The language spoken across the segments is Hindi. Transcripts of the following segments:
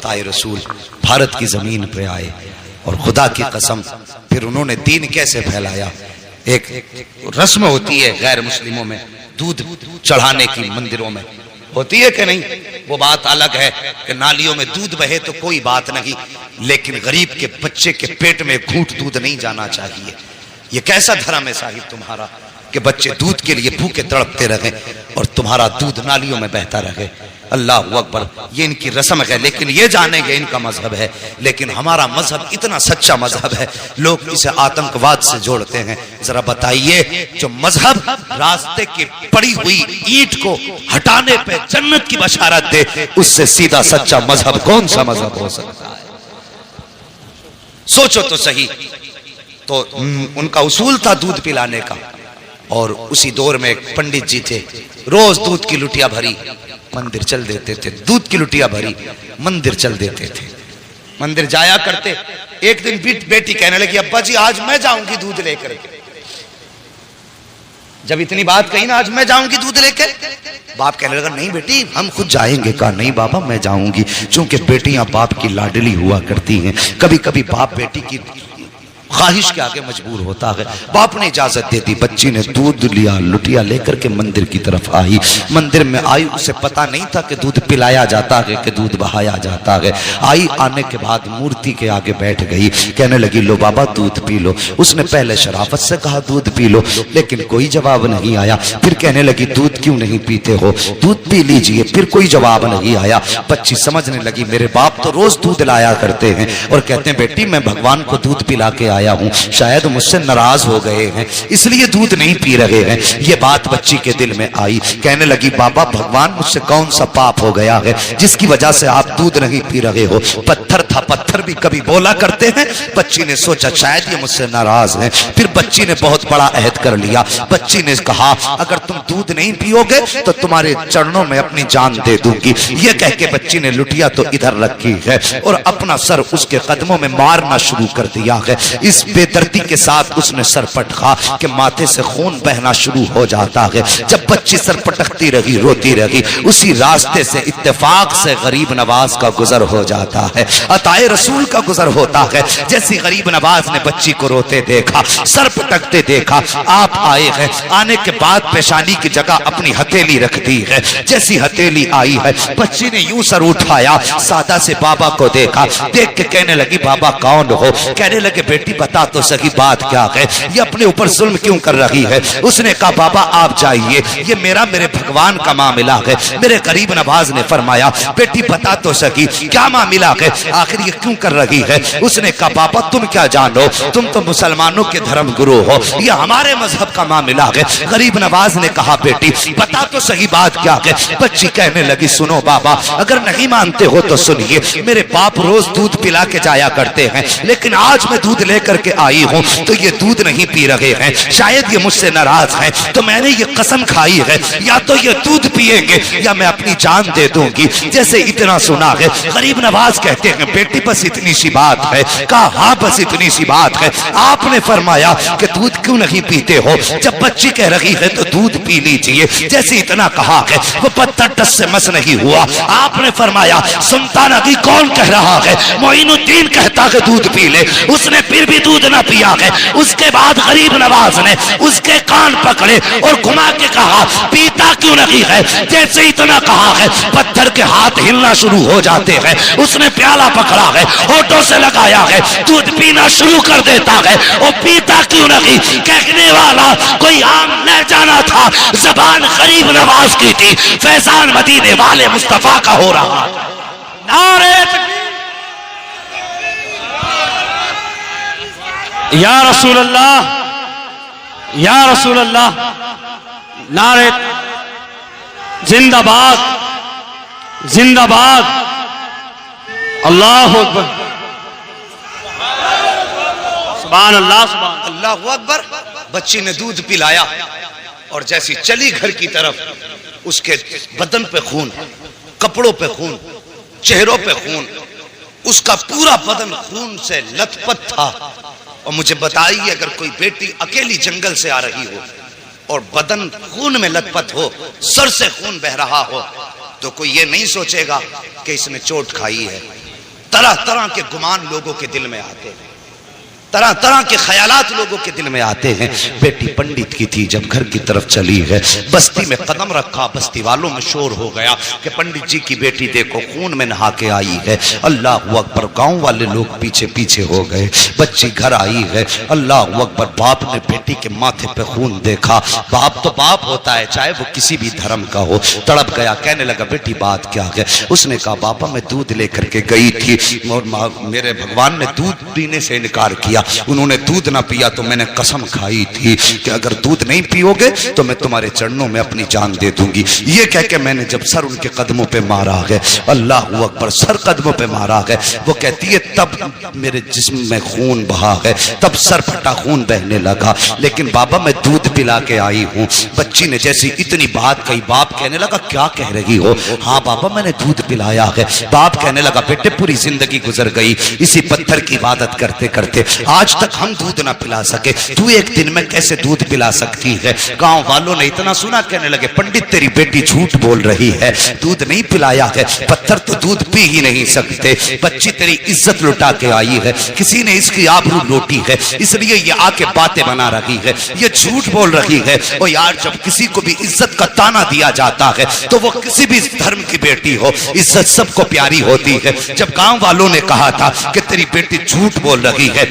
ताए रसूल भारत की जमीन पे आए और खुदा की कसम फिर उन्होंने दीन कैसे फैलाया। एक रस्म होती है गैर मुस्लिमों में, दूध चढ़ाने की मंदिरों में होती है कि नहीं, वो बात अलग है कि नालियों में दूध बहे तो कोई बात नहीं, लेकिन गरीब के बच्चे के पेट में घूंट दूध नहीं जाना चाहिए। ये कैसा धर्म है साहिब तुम्हारा कि बच्चे दूध के लिए भूखे तड़पते रहे और तुम्हारा दूध नालियों में बहता रहे। अल्लाह अकबर, ये इनकी रस्म है, लेकिन ये जानेंगे इनका मजहब है। लेकिन हमारा मजहब इतना सच्चा मजहब है, लोग इसे आतंकवाद से जोड़ते हैं। जरा बताइए, जो मजहब रास्ते की पड़ी हुई ईंट को हटाने पे जन्नत की बशारत दे, उससे सीधा सच्चा मजहब कौन सा मजहब हो सकता है? सोचो तो सही। तो उनका उसूल था दूध पिलाने का, और उसी दौर में एक पंडित जी थे, रोज दूध की लुटिया भरी मंदिर चल देते थे, दूध की लुटिया भरी मंदिर चल देते थे, मंदिर जाया करते। एक दिन बेटी कहने लगी, अब्बा जी आज मैं जाऊंगी दूध लेकर। जब इतनी बात कही ना, आज मैं जाऊंगी दूध लेकर, बाप कहने लगा नहीं बेटी हम खुद जाएंगे। कहा नहीं बाबा मैं जाऊंगी, क्योंकि बेटियां बाप की लाडली हुआ करती हैं। कभी कभी बाप बेटी की ख्वाहिश के आगे मजबूर होता है। बाप ने इजाजत दे दी, बच्ची ने दूध लिया, लुटिया लेकर के मंदिर की तरफ आई। मंदिर में आई, उसे पता नहीं था कि दूध पिलाया जाता है कि दूध बहाया जाता है। आई, आने के बाद मूर्ति के आगे बैठ गई, कहने लगी लो बाबा दूध पी लो। उसने पहले शराफत से कहा दूध पी लो, लेकिन कोई जवाब नहीं आया। फिर कहने लगी दूध क्यों नहीं पीते हो, दूध पी लीजिए। फिर कोई जवाब नहीं आया। बच्ची समझने लगी मेरे बाप तो रोज दूध लाया करते हैं और कहते हैं बेटी मैं भगवान को दूध पिला के आया हूं, शायद मुझसे नाराज हो गए हैं इसलिए दूध नहीं पी रहे हैं। ये बात बच्ची के दिल में आई। कहने लगी बाबा भगवान मुझसे कौन सा पाप हो गया है जिसकी वजह से आप दूध नहीं पी रहे हो। पत्थर था, पत्थर भी कभी बोला करते हैं। बच्ची ने सोचा शायद ये मुझसे नाराज है। फिर बच्ची ने बहुत बड़ा अहद कर लिया। बच्ची ने कहा अगर तुम दूध नहीं पियोगे तो तुम्हारे चरणों में अपनी जान दे दूंगी। ये कह के बच्ची ने लुटिया तो इधर रखी है और अपना सर उसके कदमों में मारना शुरू कर दिया है। इस बेदर्दी के साथ उसने सर पटका कि माथे से खून बहना शुरू हो जाता है। जब बच्ची सर पटकती रही, रोती रही, उसी रास्ते से इत्तेफाक से गरीब नवाज का गुजर हो जाता है, अताए रसूल का गुजर होता है। जैसी गरीब नवाज ने बच्ची को रोते देखा, सर पटकते देखा, आप आए हैं। आने के बाद पेशानी की जगह अपनी हथेली रख दी है। जैसी हथेली आई है, बच्ची ने यूं सर उठाया, सादा से बाबा को देखा। देख के कहने लगी बाबा कौन हो। कहने लगे बेटी बता तो सही बात क्या है, ये अपने ऊपर जुल्म क्यों कर रही है। उसने कहा बाबा आप जाइए, ये मेरे भगवान का मामला है। मेरे गरीब नवाज ने फरमाया बेटी बता तो सही क्या मामला है, आखिर ये क्यों कर रही है। उसने कहा बाबा तुम क्या जानो, तुम तो मुसलमानों के धर्म गुरु हो, ये हमारे मजहब का मामला है। गरीब नवाज ने कहा बेटी बता तो सही बात क्या है। बच्ची कहने लगी सुनो बाबा अगर नहीं मानते हो तो सुनिए, मेरे बाप रोज दूध पिला के जाया करते हैं, लेकिन आज मैं दूध लेकर के आई हूं तो ये दूध नहीं पी रहे हैं, शायद ये मुझसे नाराज हैं। तो मैंने ये कसम खाई है या तो ये दूध पिएंगे या मैं अपनी जान दे दूंगी। जैसे इतना सुना है, गरीब नवाज कहते हैं बेटी बस इतनी सी बात है। कहा हाँ बस इतनी सी बात है। आपने फरमाया कि दूध क्यों नहीं पीते हो। जब बच्ची कह रही है तो दूध पी लीजिए, जैसे इतना कहा है वो पत्थर टस से मस नहीं हुआ। आपने फरमाया सुनता नहीं कौन कह रहा है, मोइनुद्दीन कहता है दूध पी ले। उसने फिर भी दूध ना पिया है। उसके बाद गरीब नवाज ने उसके कान पकड़े और घुमा के कहा पीता क्यों नहीं है। जैसे इतना कहा है पत्थर के हाथ हिलना शुरू हो जाते हैं। उसने प्याला पकड़ा है, होठों से लगाया है, दूध पीना शुरू कर देता है। और पीता क्यों नहीं, कहने वाला कोई आम न जाना था, जबान गरीब नवाज की थी। फैजान मदीने वाले मुस्तफा का हो रहा। नारे या रसूल अल्लाह, या रसूल अल्लाह, नारे जिंदाबाद जिंदाबाद, अल्लाह अकबर, सुभान अल्लाह, सुभान अल्लाह अकबर। बच्ची ने दूध पिलाया और जैसी चली घर की तरफ उसके बदन पे खून, कपड़ों पे खून, चेहरों पे खून, उसका पूरा बदन खून से लथपथ था। और मुझे बताइए अगर कोई बेटी अकेली जंगल से आ रही हो और बदन खून में लथपथ हो, सर से खून बह रहा हो, तो कोई ये नहीं सोचेगा कि इसने चोट खाई है। तरह तरह के गुमान लोगों के दिल में आते हैं, तरह तरह के ख्यालात लोगों के दिल में आते हैं। बेटी पंडित की थी, जब घर की तरफ चली है, बस्ती में कदम रखा, बस्ती वालों में शोर हो गया कि पंडित जी की बेटी देखो खून में नहा के आई है। अल्लाह अकबर, गांव वाले लोग पीछे पीछे हो गए। बच्ची घर आई है, अल्लाह अकबर, बाप ने बेटी के माथे पे खून देखा। बाप तो बाप होता है, चाहे वो किसी भी धर्म का हो। तड़प गया, कहने लगा बेटी बात क्या है? उसने कहा बाबा मैं दूध लेकर के गई थी और मेरे भगवान ने दूध पीने से इनकार किया। उन्होंने दूध ना पिया तो मैंने कसम खाई थी कि अगर दूध नहीं पियोगे तो मैं तुम्हारे चरणों में अपनी जान दे दूंगी। ये कह के मैंने जब सर उनके कदमों पे मारा है, अल्लाह अकबर, सर कदमों पे मारा है, वो कहती है तब मेरे जिस्म में खून बहा है, तब सर फटा खून बहने लगा। लेकिन बाबा मैं दूध पिला के आई हूँ। बच्ची ने जैसी इतनी बात कही, बाप कहने लगा क्या कह रही हो? हाँ बाबा मैंने दूध पिलाया है। बाप कहने लगा बेटे पूरी जिंदगी गुजर गई इसी पत्थर की इबादत करते करते, आज तक हम दूध ना पिला सके, तू एक दिन में कैसे दूध पिला सकती है? गांव वालों ने इतना सुना, कहने लगे पंडित तेरी बेटी झूठ बोल रही है, दूध नहीं पिलाया है, पत्थर तो दूध पी ही नहीं सकते। बच्ची तेरी इज्जत लुटा के आई है, किसी ने इसकी आबरू लूटी है, इसलिए ये आके बातें बना रही है, ये झूठ बोल रही है। और यार जब किसी को भी इज्जत का ताना दिया जाता है तो वो किसी भी धर्म की बेटी हो, इज्जत सबको प्यारी होती है। जब गांव वालों ने कहा था कि तेरी बेटी झूठ बोल रही है,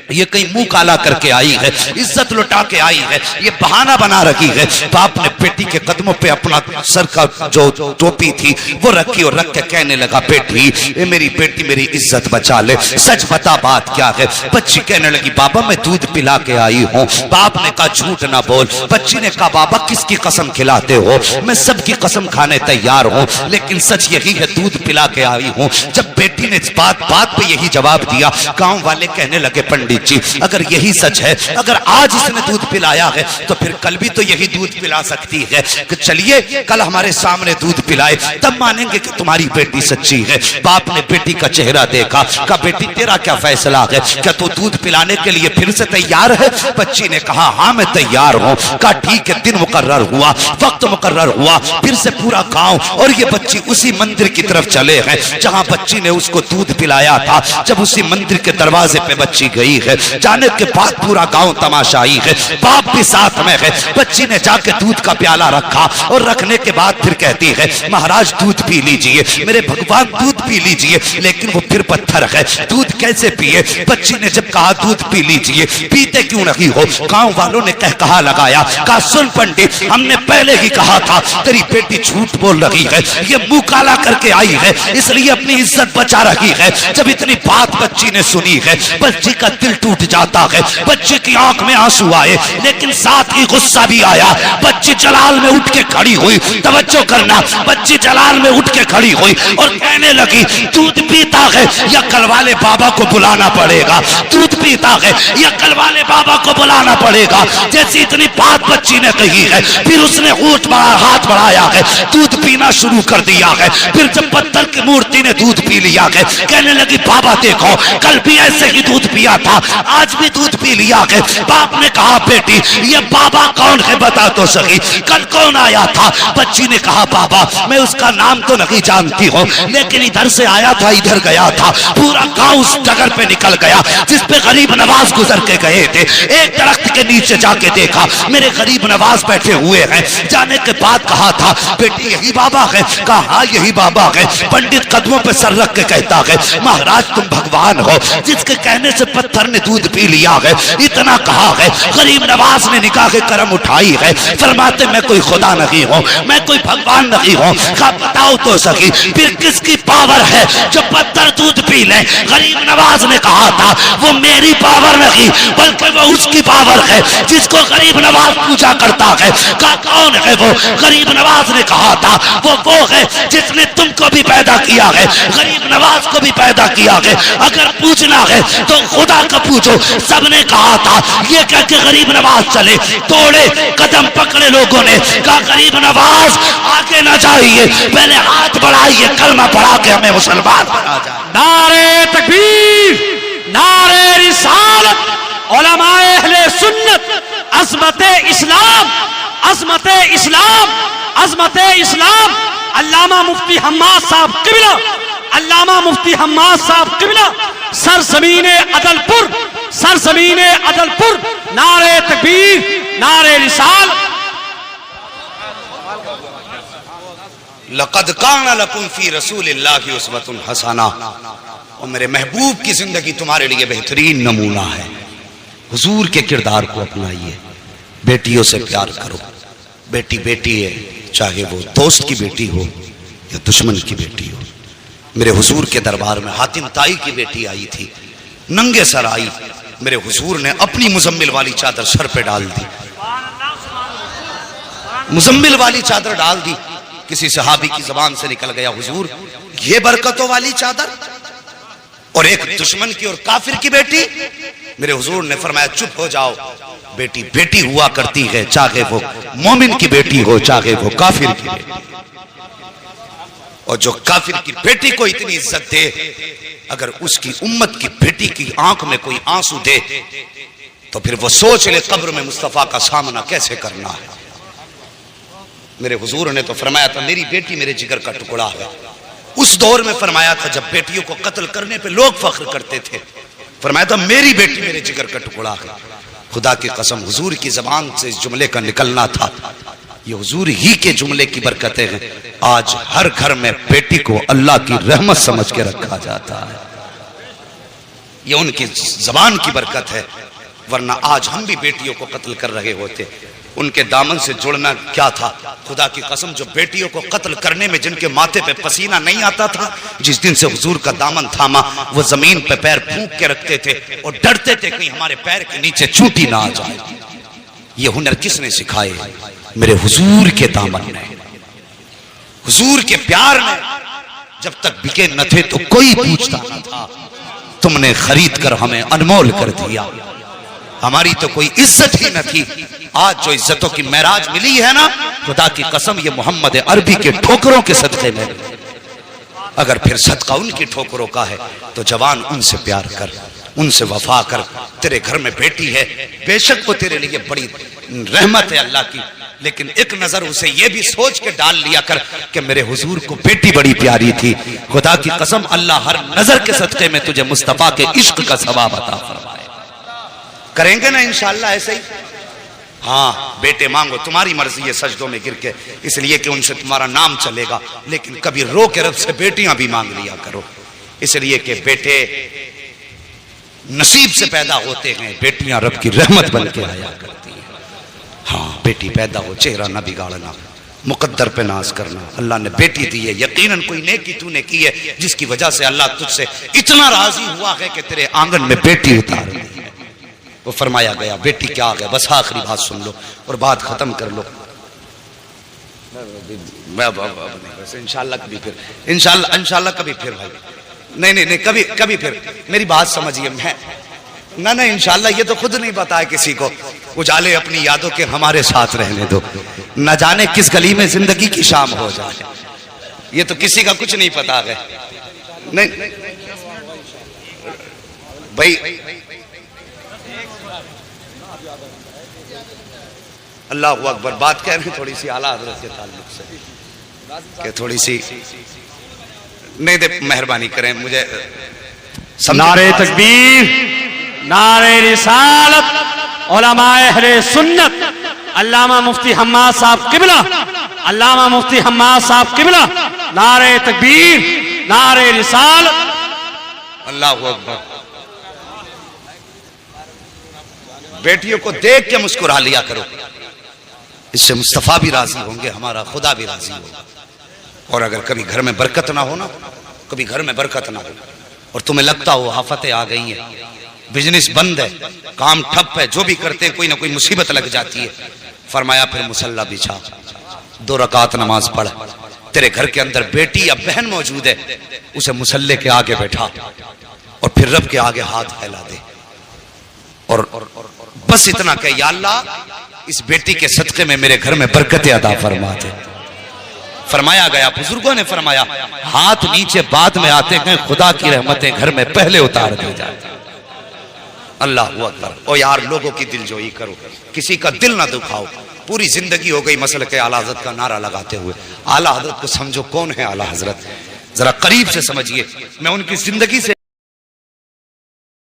ये कहीं मुंह काला करके आई है, इज्जत लुटा के आई है, ये बहाना बना रही है, बाप ने बेटी के कदमों पे अपना सर का जो टोपी थी वो रखी और रख के कहने लगा बेटी ये मेरी बेटी मेरी इज्जत बचा ले, सच बता बात क्या है? बच्ची कहने लगी बाबा मैं दूध पिला के आई हूँ। बाप ने कहा झूठ ना बोल। बच्ची ने कहा बाबा किसकी कसम खिलाते हो? मैं सबकी कसम खाने तैयार हूँ, लेकिन सच यही है दूध पिला के आई हूँ। जब बेटी ने बात बात पे यही जवाब दिया, गांव वाले कहने लगे पंडित जी अगर यही सच है, अगर आज इसने दूध पिलाया है तो फिर कल भी तो यही दूध पिला सकती है। कि चलिए कल हमारे सामने दूध पिलाए तब मानेंगे कि तुम्हारी बेटी सच्ची है। बाप ने बेटी का चेहरा देखा, कहा बेटी तेरा क्या फैसला है, क्या तू दूध पिलाने के लिए फिर से तैयार है? बच्ची ने कहा हाँ मैं तैयार हूँ। कहा ठीक है, दिन मुकर्रर हुआ, वक्त मुकर्रर हुआ, फिर से पूरा गांव और ये बच्ची उसी मंदिर की तरफ चले हैं जहां बच्ची ने उसको दूध पिलाया था। जब उसी मंदिर के दरवाजे पे बच्ची गई है, जाने के बाद पूरा गांव तमाशाई है, बाप भी साथ में है। बच्ची ने जाके दूध का प्याला रखा और रखने के बाद फिर कहती है महाराज दूध पी लीजिए, मेरे भगवान दूध पी लीजिए। लेकिन वो फिर पत्थर है, दूध कैसे पिए? बच्ची ने जब कहा दूध पी लीजिए, पीते क्यों नहीं हो? गांव वालों ने कहा लगाया, कहा सुन पंडित हमने पहले ही कहा था तेरी बेटी झूठ बोल रही है, ये मुंह काला करके आई है इसलिए अपनी इज्जत बचा रही है। जब इतनी बात बच्ची ने सुनी है, बच्ची का दिल टूट जाता है, बच्चे की आंख में आंसू आए, लेकिन साथ ही गुस्सा भी आया। बच्ची जलाल में उठ के खड़ी हुई, तवज्जो करना, बच्ची जलाल में उठ के खड़ी हुई और कहने लगी दूध पीता है या कल वाले बाबा को बुलाना पड़ेगा, दूध पीता है या कल वाले बाबा को बुलाना पड़ेगा। जैसी इतनी बात बच्ची ने कही है, फिर उसने हाथ बढ़ाया है, दूध पीना शुरू कर दिया है। फिर जब पत्थर की मूर्ति ने दूध पी लिया है, कहने लगी बाबा देखो कल भी ऐसे ही दूध पिया था, आज भी दूध पी लिया है। बाप ने कहा बेटी ये बाबा कौन है बता तो सही, कल कौन आया था? बच्ची ने कहा बाबा मैं उसका नाम तो नहीं जानती हूँ, लेकिन इधर से आया था इधर गया था, पूरा गांव उस जगह पे निकल गया जिस पे गरीब नवाज गुजर के गए थे। एक दरख्त के नीचे जाके देखा मेरे गरीब नवाज बैठे हुए हैं। जाने के बाद कहा था बेटी यही बाबा है? कहा हाँ यही बाबा है। पंडित कदमों पे सर रख के कहता है महाराज तुम भगवान हो, जिसके कहने से पत्थर ने दूध पी लिया है, इतना कहा है। गरीब नवाज ने निकाह के करम उठाई है, फरमाते मैं कोई खुदा नहीं हूँ, मैं कोई भगवान नहीं हूँ। कहा बताओ तो सही फिर किसकी पावर है जो पत्थर दूध पी ले? गरीब नवाज ने कहा था वो मेरी पावर नहीं बल्कि वो उसकी पावर है जिसको गरीब नवाज पूजा करता है। कहा कौन है वो? गरीब नवाज ने कहा था वो है जिसने तुमको भी पैदा किया है, गरीब नवाज को भी पैदा किया है। अगर पूछना है तो खुदा का पूछो। सबने कहा था ये कह के गरीब नवाज चले, तोड़े कदम पकड़े लोगों ने, कहा गरीब नवाज आगे ना जाइए, पहले हाथ बढ़ाइए, कलमा पढ़ा के हमें मुसलमान बना जाए। नारे तकबीर, नारे रिसालत, उलमाए अहले सुन्नत, अज़मते इस्लाम, अज़मते इस्लाम, अज़मते इस्लाम। अल्लामा मुफ्ती हम्माद साहब किबला अल्लामा मुफ्ती हम्माद साहब किबला सरजमीने अदलपुर, सरजमीने अदलपुर, नारे तकबीर, नारे रिसाल। लक़द काना लकुम फी रसूलिल्लाहि उस्वतुन हसना, और मेरे महबूब की जिंदगी तुम्हारे लिए बेहतरीन नमूना है। हुजूर के किरदार को अपनाइए, बेटियों से प्यार करो। बेटी बेटी है, चाहे वो दोस्त की बेटी हो या दुश्मन की बेटी हो। मेरे हुजूर के दरबार में हातिम ताई की बेटी आई थी, नंगे सर आई। मेरे हुजूर ने अपनी मुजम्मिल वाली चादर सर पे डाल दी, मुजम्मिल वाली चादर डाल दी। किसी सहाबी की जबान से निकल गया, हुजूर ये बरकतों वाली चादर, और एक दुश्मन की और काफिर की बेटी। मेरे हुजूर ने फरमाया चुप हो जाओ, बेटी बेटी हुआ करती है, चाहे वो मोमिन की बेटी हो चाहे वो काफिर की बेटी। और जो काफिर की बेटी को इतनी इज्जत दे, अगर उसकी उम्मत की बेटी की आंख में कोई आंसू दे तो फिर वो सोच ले कब्र में मुस्तफा का सामना कैसे करना है। मेरे हुजूर ने तो फरमाया था मेरी बेटी मेरे जिगर का टुकड़ा है। उस दौर में फरमाया था जब बेटियों को कत्ल करने पे लोग फख्र करते थे, फरमाया था मेरी बेटी मेरे जिगर का टुकड़ा है। खुदा की कसम हुजूर की जबान से इस जुमले का निकलना था, ये हुजूर ही के जुमले की बरकतें हैं। आज हर घर में बेटी को अल्लाह की रहमत समझ के रखा जाता है, ये उनकी जबान की बरकत है। वरना आज हम भी बेटियों को कत्ल कर रहे होते। उनके दामन से जुड़ना क्या था। खुदा की कसम जो बेटियों को कत्ल करने में जिनके माथे पे पसीना नहीं आता था, जिस दिन से हुजूर का दामन थामा, वो जमीन पे पैर फूंक के रखते थे और डरते थे कहीं हमारे पैर के नीचे चूंटी ना आ जाए। ये हुनर किसने सिखाए? मेरे हुजूर के दामन ने, हुजूर के प्यार ने। जब तक बिके न थे तो कोई पूछता न था, तुमने खरीद कर हमें अनमोल कर दिया। हमारी तो कोई इज्जत ही न थी। आज जो इज्जतों की महराज मिली है ना, खुदा की कसम ये मोहम्मद अरबी के ठोकरों के सदक़े में। अगर फिर सदका उनकी ठोकरों का है तो जवान उनसे प्यार कर, उनसे वफा कर। तेरे घर में बेटी है, बेशक वो तेरे लिए बड़ी रहमत है अल्लाह की, लेकिन एक नजर उसे ये भी सोच के डाल लिया कर कि मेरे हुजूर को बेटी बड़ी प्यारी थी। खुदा की कसम अल्लाह हर नजर के सदक़े में तुझे मुस्तफा के इश्क का सवाब अता फरमाए। करेंगे ना इंशाअल्लाह ऐसे ही। हाँ बेटे मांगो, तुम्हारी मर्जी है सजदों में गिर के, इसलिए कि उनसे तुम्हारा नाम चलेगा। लेकिन कभी रो के रब से बेटियां भी मांग लिया करो, इसलिए कि बेटे नसीब से पैदा होते हैं, बेटियां रब की रहमत बन के आया करती हैं। हाँ बेटी पैदा हो, चेहरा ना बिगाड़ना, मुकद्दर पे नाज करना। अल्लाह ने बेटी दी है, यकीनन कोई नेकी तूने की है जिसकी वजह से अल्लाह तुझसे इतना राजी हुआ है कि तेरे आंगन में बेटी उतार दी है। वो फरमाया गया बेटी क्या आ गया। बस आखिरी बात सुन लो और बात खत्म कर लो। इंशाल्लाह कभी फिर, इंशाल्लाह कभी फिर भाई। नहीं कभी फिर मेरी बात समझिए। मैं ना इंशाल्लाह ये तो खुद नहीं पता है किसी को। उजाले अपनी यादों के हमारे साथ रहने दो, न जाने किस गली में जिंदगी की शाम हो जाए, ये तो किसी का कुछ नहीं पता है। नहीं भाई अल्लाह अकबर। बात कह रहे हैं थोड़ी सी आला हजरत के ताल्लुक से कि थोड़ी सी नहीं दे, मेहरबानी करें मुझे। नारे तकबीर, नारे रिसालत, उलमाए अहले सुन्नत, अल्लामा मुफ्ती हम्माद साहब किबला, अल्लामा मुफ्ती हम्माद साहब किबला, नारे तकबीर, नारे रिसालत, अल्लाह अकबर। बेटियों को देख के मुस्कुरा लिया करो, इससे मुस्तफा भी राजी होंगे, हमारा खुदा भी राजी होगा। और अगर कभी घर में बरकत ना हो ना, कभी घर में बरकत ना हो और तुम्हें लगता हो आफतें आ गई हैं, बिजनेस बंद है, काम ठप है, जो भी करते हैं कोई ना कोई मुसीबत लग जाती है, फरमाया फिर मुसल्ला बिछा, 2 रकात नमाज पढ़। तेरे घर के अंदर बेटी या बहन मौजूद है, उसे मुसल्ले के आगे बैठा और फिर रब के आगे हाथ फैला दे और बस इतना कह, या अल्लाह इस बेटी के सदक़े में मेरे घर में बरकतें अता फरमा दे। फरमाया गया, बुजुर्गों ने फरमाया, हाथ नीचे बाद में आते हैं, खुदा की रहमतें घर में पहले उतार दी जाती। अल्लाह अकबर। ओ यार लोगों की दिलजोई करो, किसी का दिल ना दुखाओ। पूरी जिंदगी हो गई मसल के आला हजरत का नारा लगाते हुए। आला हजरत को समझो कौन है आला हजरत। जरा करीब से समझिए, मैं उनकी जिंदगी से